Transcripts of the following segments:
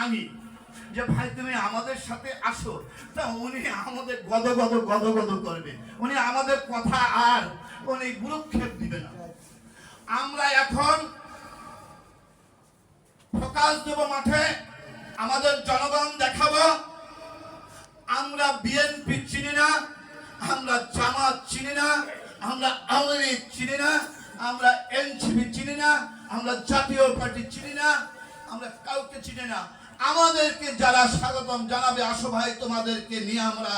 আনি যে ভাই তুমি আমাদের সাথে আসো, তা উনি আমাদের গদ গদ গদ গদ করবে, উনি আমাদের কথা আর উনি গুরুক্ষেপ দিবে না। আমরা এখন ফোকাস দেব মাঠে, আমাদের জনগণ দেখাবো আমরা বিএনপি চিনি না, আমরা জামাত চিনি না, আমরা আওয়ামী লীগ চিনি না, আমরা এনসিপি চিনি না, আমরা জাতীয় পার্টি চিনি না, আমরা কাউকে চিনি না। আমাদেরকে যারা স্বাগতম জানাবে, আসো ভাই তোমাদেরকে নিয়ে আমরা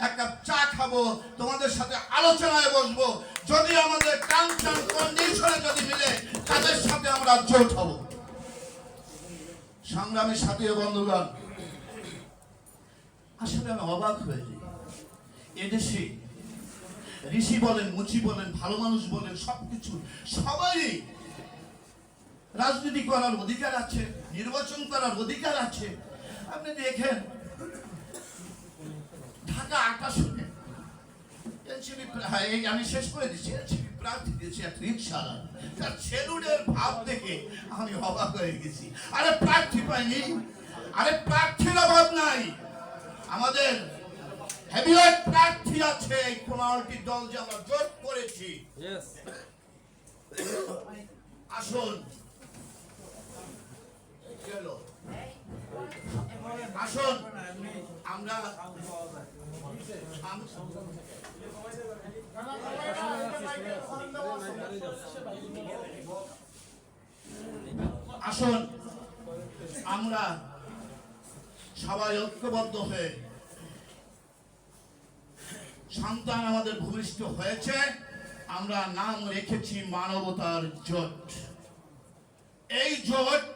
এক কাপ চা খাবো, তোমাদের সাথে আলোচনায় বসবো, যদি আমাদের টার্মস এন্ড কন্ডিশনে যদি মিলে তাদের সাথে আমরা জোট হব। সংগ্রামের সাথে বন্ধুগণ, আসলে আমি অবাক হয়ে যাই, এদেশে ঋষি বলেন, মুচি বলেন, ভালো মানুষ বলেন, সবকিছু সবাই রাজনীতি করার অধিকার আছে, নির্বাচন করার অধিকার আছে। আপনি দেখেন ঢাকা ৮ আমি শেষ করে দিচ্ছি, এনসিপি প্রার্থী দিয়েছে এক রিকশাওয়ালা, তার সেলুনের ভাব দেখে আমি অবাক হয়ে গেছি। আরে প্রার্থী পাইনি, আরে প্রার্থীর অভাব নাই, আমাদের হেভিওয়েট প্রার্থী আছে। এই 15টি দল যে আমরা জোট করেছি, আসুন আসুন আমরা আসুন আমরা সবাই ঐক্যবদ্ধ হয়ে, সন্তান আমাদের ভূমিষ্ঠ হয়েছে, আমরা নাম রেখেছি মানবতার জোট। এই জোট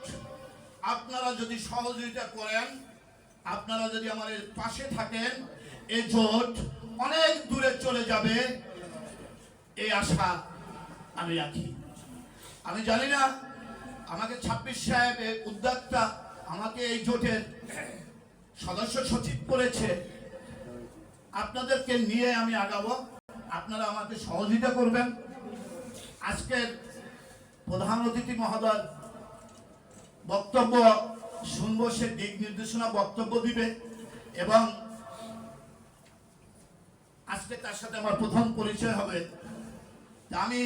আপনারা যদি সহযোগিতা করেন, আপনারা যদি আমাদের পাশে থাকেন, এই জোট অনেক দূরে চলে যাবে, এই আশা আমি রাখি। আমি জানি না, আমাকে 26 সাহেব উদ্যোক্তা আমাকে এই জোটের সদস্য সচিব করেছে, আপনাদেরকে নিয়ে আমি আগাবো, আপনারা আমাকে সহযোগিতা করবেন। আজকের প্রধান অতিথি মহোদয় বক্তব্য শুনবো, সে দিক নির্দেশনা বক্তব্য দিবে, এবং আজকে তার সাথে আমার প্রথম পরিচয় হবে। আমি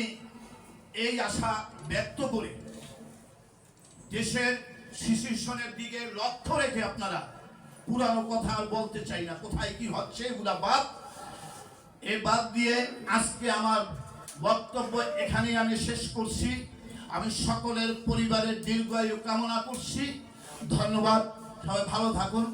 এই আশা ব্যক্ত করি, দেশের সিচুয়েশনের দিকে লক্ষ্য রেখে আপনারা, পুরানো কথা আর বলতে চাই না, কোথায় কি হচ্ছে এগুলা বাদ, এই বাদ দিয়ে আজকে আমার বক্তব্য এখানেই আমি শেষ করছি। আমি সকলের পরিবারের দীর্ঘায়ু কামনা করছি। ধন্যবাদ, সবাই ভালো থাকুন।